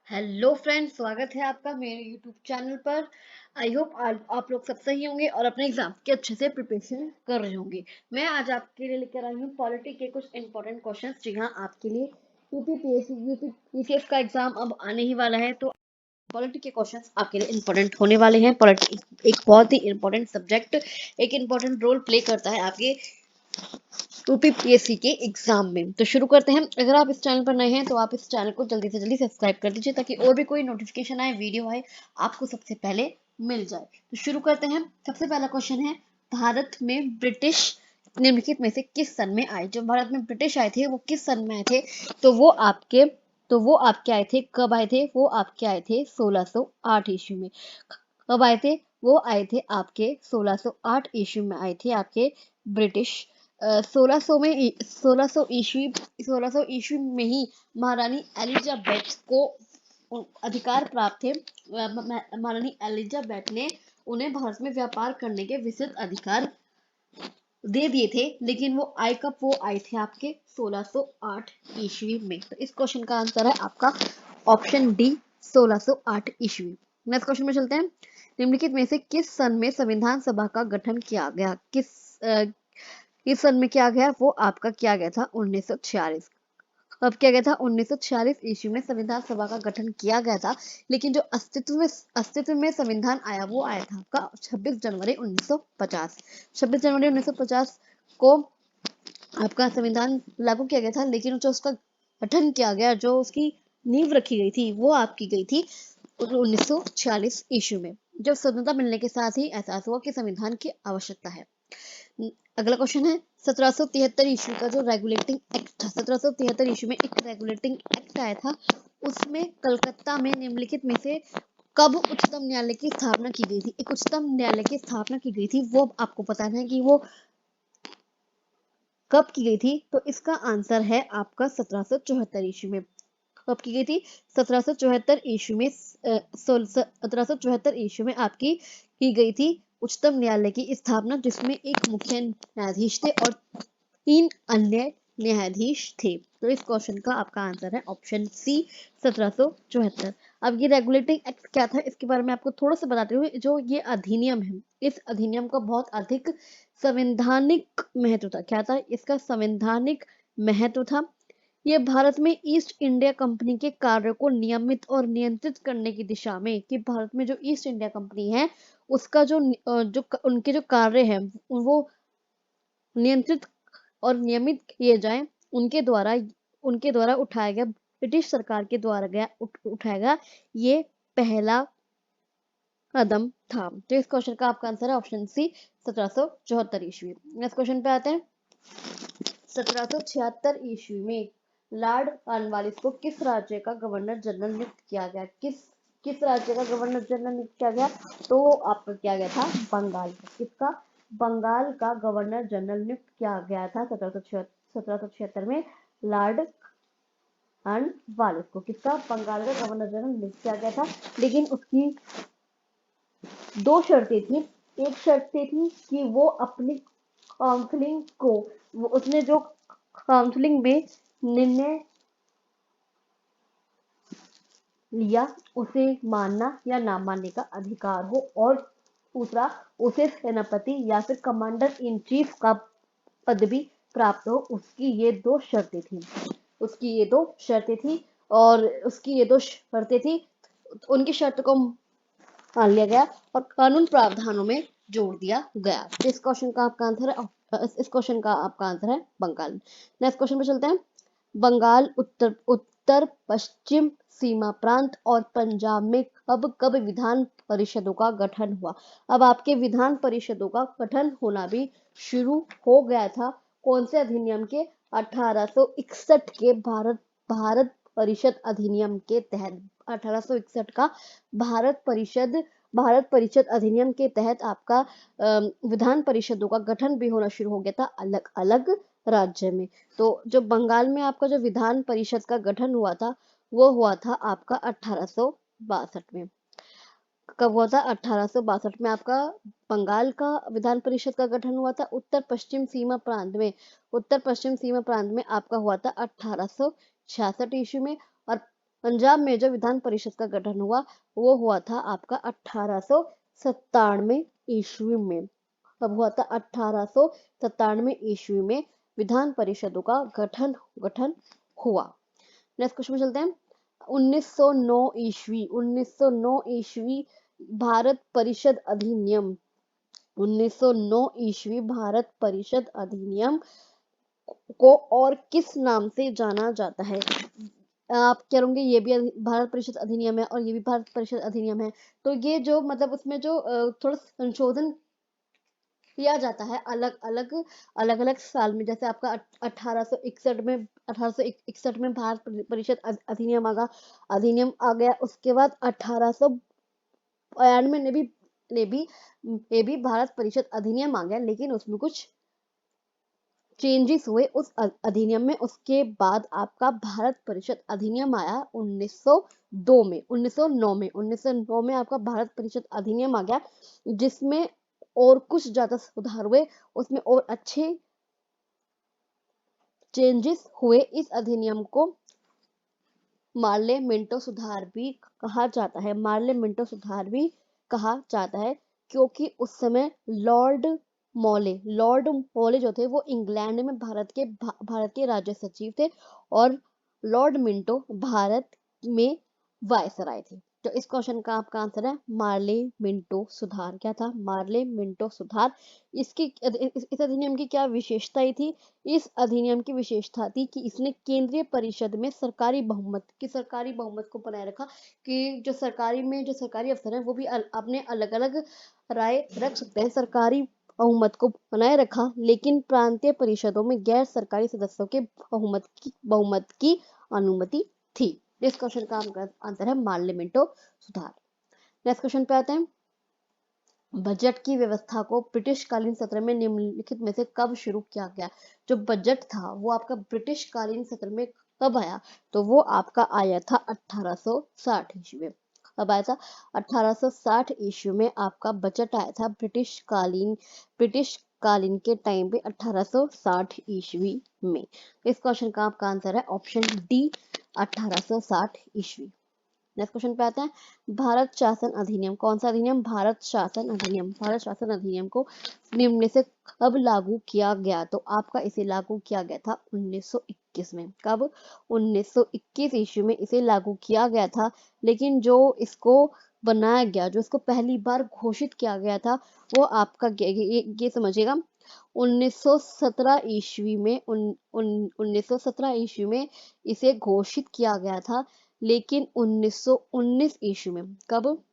Hello friends, स्वागत है आपका मेरे यूट्यूब चैनल पर। आई होप आप लोग सब सही होंगे और अपने एग्जाम के अच्छे से प्रिपरेशन कर रहे होंगे। मैं आज आपके लिए लेकर आई हूँ पॉलिटी के कुछ इंपॉर्टेंट क्वेश्चंस। जी हाँ, आपके लिए यूपीपीएससी का एग्जाम अब आने ही वाला है, तो पॉलिटी के क्वेश्चंस आपके लिए इंपॉर्टेंट होने वाले हैं। पॉलिटी एक बहुत ही इंपॉर्टेंट सब्जेक्ट, एक इंपॉर्टेंट रोल प्ले करता है आपके यूपीपीएससी के एग्जाम में। तो शुरू करते हैं। अगर आप इस चैनल पर नए हैं तो आप इस चैनल को जल्दी से जल्दी सब्सक्राइब कर दीजिए, ताकि और भी कोई नोटिफिकेशन आए, वीडियो आए, आपको सबसे पहले मिल जाए। तो शुरू करते हैं। सबसे पहला क्वेश्चन है, भारत में ब्रिटिश निम्नलिखित में से किस सन में आए? जब भारत में ब्रिटिश आए थे वो किस सन में आए थे? तो वो आपके आए थे, कब आए थे? वो आपके आए थे 1608 ईस्वी में। कब आए थे? वो आए थे आपके 1608 ईस्वी में आए थे आपके ब्रिटिश। 1600 ईस्वी में ही महारानी एलिजाबेथ को अधिकार प्राप्त थे। महारानी एलिजाबेथ ने उन्हें भारत में व्यापार करने के विस्तृत अधिकार दे दिए थे, लेकिन वो आए थे आपके 1608 ईस्वी में। तो इस क्वेश्चन का आंसर है आपका ऑप्शन डी, 1608 ईस्वी। नेक्स्ट क्वेश्चन में चलते हैं। निम्नलिखित में से किस सन में संविधान सभा का गठन किया गया? किस सन में किया गया? वो आपका किया गया था 1946। कब किया गया था? 1946 ईस्वी में संविधान सभा का गठन किया गया था। लेकिन जो अस्तित्व में संविधान आया, वो आया था आपका 26 जनवरी 1950। 26 जनवरी 1950 को आपका संविधान लागू किया गया था, लेकिन जो उसका गठन किया गया, जो उसकी नींव रखी गई थी, वो आपकी गई थी 1946 ईस्वी में, जब स्वतंत्रता मिलने के साथ ही एहसास हुआ कि संविधान की आवश्यकता है। अगला क्वेश्चन है, 1773 ईस्वी का जो रेगुलेटिंग एक्ट था, 1773 ईस्वी में एक रेगुलेटिंग एक्ट आया था। उसमें कलकत्ता में निम्नलिखित में से कब उच्चतम न्यायालय की स्थापना की गई थी? एक उच्चतम न्यायालय की स्थापना की गई थी, वो आपको बताना है कि वो कब की गई थी। तो इसका आंसर है आपका 1774 ईस्वी में। कब की गई थी? 1774 ईस्वी में। 1774 ईस्वी में आपकी की गई थी उच्चतम न्यायालय की स्थापना, जिसमें एक मुख्य न्यायाधीश थे और 3 अन्य न्यायाधीश थे। तो इस क्वेश्चन का आपका आंसर है ऑप्शन सी, 1774। अब ये रेगुलेटिंग एक्ट क्या था, इसके बारे में आपको थोड़ा सा बताते हुए, जो ये अधिनियम है, इस अधिनियम का बहुत अधिक संवैधानिक महत्व था। क्या था? इसका संवैधानिक महत्व था। ये भारत में ईस्ट इंडिया कंपनी के कार्यों को नियमित और नियंत्रित करने की दिशा में, कि भारत में जो ईस्ट इंडिया कंपनी है उसका उनके जो कार्य हैं वो नियंत्रित और नियमित किए जाएं, उनके द्वारा उठाया गया, ब्रिटिश सरकार के द्वारा उठाया गया ये पहला कदम था। तो इस क्वेश्चन का आपका आंसर है ऑप्शन सी, 1774 ईस्वी। नेक्स्ट क्वेश्चन पे आते हैं। 1776 ईस्वी में लॉर्ड कॉर्नवालिस को किस राज्य का गवर्नर जनरल नियुक्त किया गया? किस राज्य का गवर्नर जनरल नियुक्त किया गया? तो आपका किया गया था बंगाल का। किसका? बंगाल का गवर्नर जनरल नियुक्त किया गया था 1776 में लॉर्ड कॉर्नवालिस को। किसका? बंगाल का गवर्नर जनरल नियुक्त किया गया था। लेकिन उसकी 2 शर्तें थी। एक शर्त थी कि वो अपनी काउंसलिंग को, उसने जो काउंसलिंग में निर्णय लिया उसे मानना या ना मानने का अधिकार हो, और दूसरा, उसे सेनापति या फिर कमांडर इन चीफ का पदवी प्राप्त हो। उसकी ये 2 शर्तें थी। उसकी ये 2 शर्तें थी और उसकी ये 2 शर्तें थी। उनकी शर्त को मान लिया गया और कानून प्रावधानों में जोड़ दिया गया। तो इस क्वेश्चन का आपका आंसर है, इस क्वेश्चन का आपका आंसर है बंगाल। नेक्स्ट क्वेश्चन पे चलते हैं। बंगाल उत्तर पश्चिम सीमा प्रांत और पंजाब में कब कब विधान परिषदों का गठन हुआ? अब आपके विधान परिषदों का गठन होना भी शुरू हो गया था। कौन से अधिनियम के? 1861 के भारत परिषद अधिनियम के तहत। 1861 का भारत परिषद अधिनियम के तहत आपका विधान परिषदों का गठन भी होना शुरू हो गया था अलग अलग राज्य में। तो जो बंगाल में आपका जो विधान परिषद का गठन हुआ था, वो हुआ था आपका 1862 में। कब हुआ था? 1862 में आपका बंगाल का विधान परिषद का गठन हुआ था। उत्तर पश्चिम सीमा प्रांत में आपका हुआ था 1866 ईस्वी में। और पंजाब में जो विधान परिषद का गठन हुआ वो हुआ था आपका 1897 ईस्वी में। कब हुआ था? 1897 ईस्वी में विधान परिषदों का गठन गठन हुआ। नेक्स्ट क्वेश्चन में चलते हैं। 1909 ईस्वी 1909 ईस्वी भारत परिषद अधिनियम 1909 ईस्वी भारत परिषद अधिनियम को और किस नाम से जाना जाता है? आप क्या कहोगे? ये भी भारत परिषद अधिनियम है और ये भी भारत परिषद अधिनियम है, तो ये जो मतलब उसमें जो थोड़ा संशोधन किया जाता है अलग अलग साल में, जैसे आपका 1861 में भारत परिषद अधिनियम आ गया। उसके बाद 1892 ने भी भारत परिषद अधिनियम आ गया, लेकिन उसमें कुछ चेंजेस हुए उस अधिनियम में। उसके बाद आपका भारत परिषद अधिनियम आया 1902 में 1909 में आपका भारत परिषद अधिनियम आ गया, जिसमें और कुछ ज्यादा सुधार हुए, उसमें और अच्छे चेंजेस हुए। इस अधिनियम को मार्ले मिंटो सुधार भी कहा जाता है। मार्ले मिंटो सुधार भी कहा जाता है, क्योंकि उस समय लॉर्ड मौले जो थे वो इंग्लैंड में भारत के राज्य सचिव थे, और लॉर्ड मिंटो भारत में वायसराय थे। तो इस क्वेश्चन का आपका आंसर है मार्ले मिंटो सुधार। क्या था? मार्ले मिंटो सुधार। इस अधिनियम की क्या विशेषताएं थी? इस अधिनियम की विशेषता थी कि इसने केंद्रीय परिषद में सरकारी बहुमत को बनाए रखा, कि जो सरकारी अफसर हैं वो भी अपने अलग अलग राय रख सकते हैं। सरकारी बहुमत को बनाए रखा, लेकिन प्रांतीय परिषदों में गैर सरकारी सदस्यों के बहुमत की अनुमति थी। इस क्वेश्चन का आंसर है मार्ले मिंटो सुधार। नेक्स्ट क्वेश्चन पे आते हैं। बजट की व्यवस्था को ब्रिटिश कालीन सत्र में निम्नलिखित में से कब शुरू किया गया? जो बजट था वो आपका ब्रिटिश कालीन सत्र में कब आया? तो वो आपका आया था 1860 ईस्वी में। कब आया था? 1860 ईस्वी में आपका बजट आया था ब्रिटिश कालीन के टाइम पे 1860 ईस्वी में। इस क्वेश्चन का आपका आंसर है ऑप्शन डी 1860 ईस्वी। नेक्स्ट क्वेश्चन पे आते हैं। भारत शासन अधिनियम कौन सा अधिनियम? भारत शासन अधिनियम को निम्न में से कब लागू किया गया? तो आपका इसे लागू किया गया था 1921 में। कब? 1921 ईस्वी में इसे लागू किया गया था। लेकिन जो इसको बनाया गया, जो इसको पहली बार घोषित किया गया था, वो आपका ये समझिएगा 1917 ईस्वी में 1917 ईस्वी में इसे घोषित किया गया था। लेकिन 1919 ईस्वी में, कब?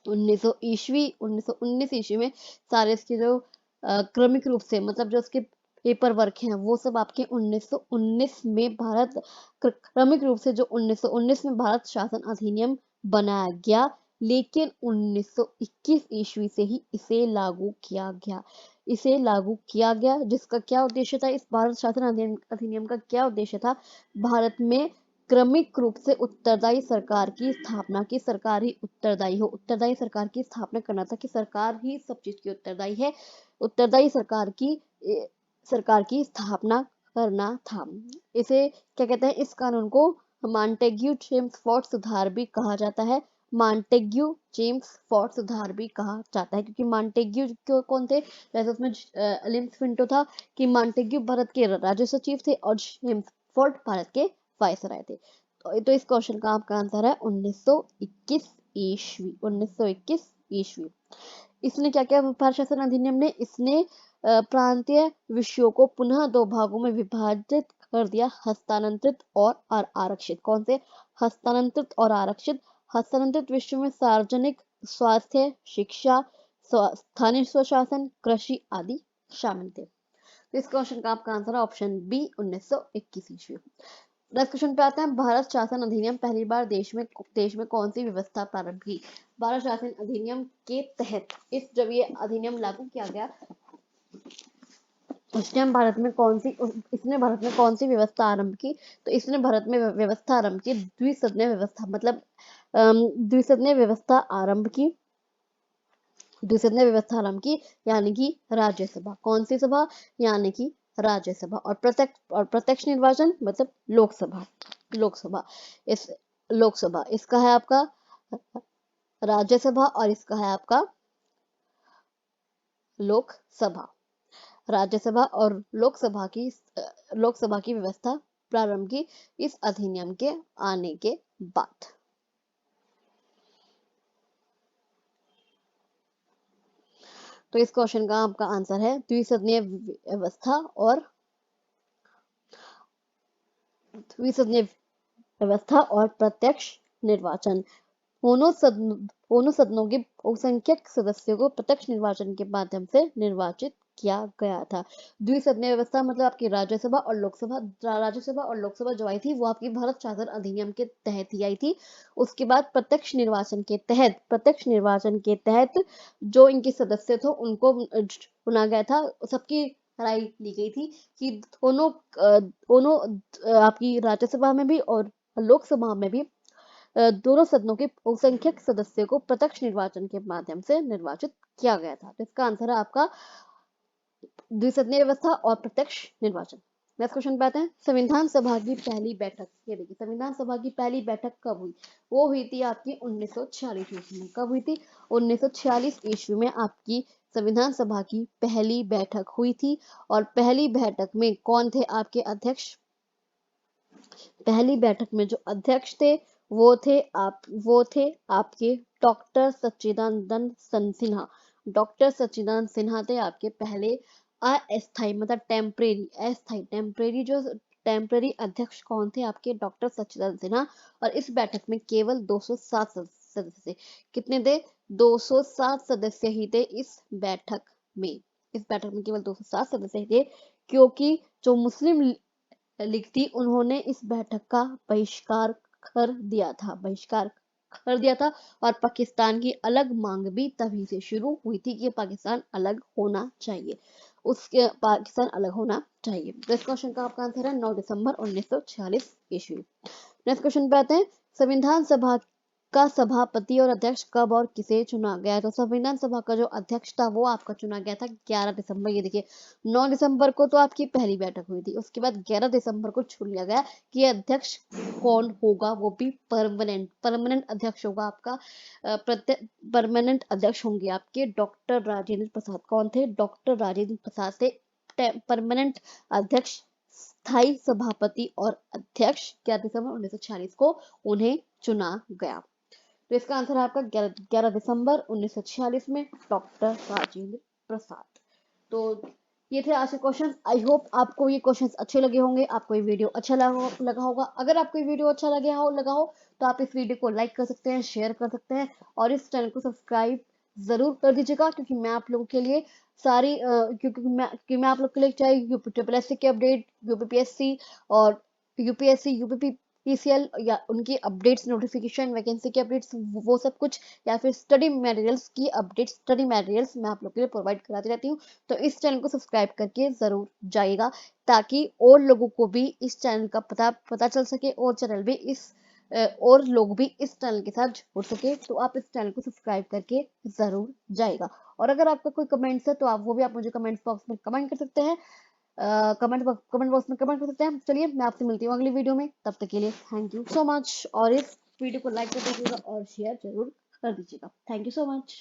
1919 ईस्वी में सारे इसके जो क्रमिक रूप से, मतलब जो इसके पेपर वर्क हैं वो सब आपके 1919 में क्रमिक रूप से जो 1919 में भारत शासन अधिनियम बनाया गया, लेकिन 1921 ईस्वी से ही इसे लागू किया गया। जिसका क्या उद्देश्य था? इस भारत शासन अधिनियम का क्या उद्देश्य था? भारत में क्रमिक रूप से उत्तरदायी सरकार की स्थापना की, सरकार ही उत्तरदायी सरकार की स्थापना करना था, कि सरकार ही सब चीज की उत्तरदायी है, उत्तरदायी सरकार की स्थापना करना था। इसे क्या कहते हैं? इस कानून को मॉन्टेग्यू जेम्स फोर्ड सुधार भी कहा जाता है। मॉन्टेग्यू जेम्स फोर्ड सुधार भी कहा जाता है, क्योंकि मॉन्टेग्यू कौन थे? जैसे उसमें लिम्स पिंटो था, कि मॉन्टेग्यू भारत के राज्य सचिव थे और जेम्स फोर्ड भारत के वायसराय थे। तो इस क्वेश्चन का आपका आंसर है 1921 ईस्वी। 1921 ईस्वी। इसने क्या किया? भारत शासन अधिनियम ने इसने प्रांतीय विषयों को पुनः दो भागों में विभाजित कर दिया, हस्तांतरित और आरक्षित। कौन से? हस्तांतरित और आरक्षित। हस्तांतरित विषयों में सार्वजनिक स्वास्थ्य, शिक्षा, स्थानीय स्वशासन, कृषि आदि शामिल थे। इस क्वेश्चन का आपका आंसर है ऑप्शन बी 1921 ईस्वी। नेक्स्ट क्वेश्चन पे आता है। भारत शासन अधिनियम पहली बार देश में कौन सी व्यवस्था प्रारंभ की? भारत शासन अधिनियम के तहत जब ये अधिनियम लागू किया गया, उस टाइम इसने भारत में कौन सी व्यवस्था आरंभ की? तो इसने भारत में व्यवस्था आरंभ की द्विसदनीय व्यवस्था, मतलब द्विसदनीय व्यवस्था आरंभ की। यानी कि राज्यसभा। कौन सी सभा? यानी कि राज्यसभा। और प्रत्यक्ष निर्वाचन मतलब लोकसभा। लोकसभा। इस लोकसभा, इसका है आपका राज्यसभा और इसका है आपका लोकसभा। राज्यसभा और लोकसभा की व्यवस्था प्रारंभ की इस अधिनियम के आने के बाद। तो इस क्वेश्चन का आपका आंसर है द्विसदनीय व्यवस्था और प्रत्यक्ष निर्वाचन। दोनों सदनों के बहुसंख्यक सदस्यों को प्रत्यक्ष निर्वाचन के माध्यम से निर्वाचित किया गया था। द्विसदनीय व्यवस्था मतलब आपकी राज्यसभा और लोकसभा। राज्यसभा और लोकसभा जो आई थी वो आपकी भारत शासन अधिनियम के तहत ही आई थी। उसके बाद प्रत्यक्ष निर्वाचन के तहत जो इनके सदस्य थे उनको चुना गया था। सबकी राय ली गई थी कि दोनों आपकी राज्यसभा में भी और लोकसभा में भी दोनों सदनों के बहुसंख्यक सदस्यों को प्रत्यक्ष निर्वाचन के माध्यम से निर्वाचित किया गया था। तो इसका आंसर है आपका द्विसदनीय व्यवस्था और प्रत्यक्ष निर्वाचन। नेक्स्ट क्वेश्चन पे आते हैं। संविधान सभा की पहली बैठक, ये देखिए संविधान सभा की पहली बैठक कब हुई? वो हुई थी आपकी 1946 ईस्वी में। कब हुई थी? 1946 ईस्वी में आपकी संविधान सभा की पहली बैठक हुई थी। और पहली बैठक में कौन थे आपके अध्यक्ष? पहली बैठक में जो अध्यक्ष थे वो थे आपके डॉक्टर सच्चिदानंद सिन्हा। डॉक्टर सच्चिदानंद सिन्हा थे आपके पहले अस्थायी मतलब टेम्परेरी अध्यक्ष कौन थे? आपके डॉक्टर सच्चिदानंद सिन्हा। और इस बैठक में केवल 207 सदस्य थे। कितने थे? 207 सदस्य ही थे इस बैठक में। इस बैठक में केवल 207 सदस्य ही थे, क्योंकि जो मुस्लिम लीग थी उन्होंने इस बैठक का बहिष्कार कर दिया था। और पाकिस्तान की अलग मांग भी तभी से शुरू हुई थी कि पाकिस्तान अलग होना चाहिए। पाकिस्तान अलग होना चाहिए। तो इस क्वेश्चन का आपका आंसर है 9 दिसंबर 1946 ईस्वी। नेक्स्ट क्वेश्चन पे आते हैं। संविधान सभा का सभापति और अध्यक्ष कब और किसे चुना गया? तो संविधान सभा का जो अध्यक्ष था वो आपका चुना गया था 11 दिसंबर। ये देखिए 9 दिसंबर को तो आपकी पहली बैठक हुई थी, उसके बाद 11 दिसंबर को चुन लिया गया कि अध्यक्ष कौन होगा, वो भी परमानेंट अध्यक्ष होगा आपका। परमानेंट अध्यक्ष होंगे आपके डॉक्टर राजेंद्र प्रसाद। कौन थे? डॉक्टर राजेंद्र प्रसाद थे परमानेंट अध्यक्ष। स्थायी सभापति और अध्यक्ष 11 दिसंबर 1946 को उन्हें चुना गया। तो इसका आंसर है आपका 11 दिसंबर 1946 में डॉक्टर राजेंद्र प्रसाद। तो ये थे आज के क्वेश्चन। आई होप आपको ये क्वेश्चंस अच्छे लगे होंगे, आपको ये वीडियो अच्छा लगा होगा। अगर आपको ये वीडियो अच्छा लगा हो तो आप इस वीडियो को लाइक कर सकते हैं, शेयर कर सकते हैं और इस चैनल को सब्सक्राइब जरूर कर दीजिएगा, क्योंकि मैं आप लोगों के लिए क्योंकि मैं आप लोग के लिए चाहे यूपीएससी के अपडेट, यूपीपीएससी और यूपीपी पीसीएल या उनकी अपडेट्स, नोटिफिकेशन, वैकेंसी के अपडेट्स, वो सब कुछ, या फिर स्टडी मटेरियल्स मैं आप लोग के लिए प्रोवाइड कराती रहती हूँ। तो इस चैनल को सब्सक्राइब करके जरूर जाइएगा, ताकि और लोगों को भी इस चैनल का पता चल सके और लोग भी इस चैनल के साथ जुड़ सके। तो आप इस चैनल को सब्सक्राइब करके जरूर जाइएगा। और अगर आपका कोई कमेंट्स है तो आप मुझे कमेंट बॉक्स में कमेंट कर सकते हैं। कमेंट बॉक्स में कमेंट कर सकते हैं। चलिए मैं आपसे मिलती हूँ अगली वीडियो में, तब तक के लिए थैंक यू सो मच। और इस वीडियो को लाइक कर दीजिएगा और शेयर जरूर कर दीजिएगा। Thank you so much.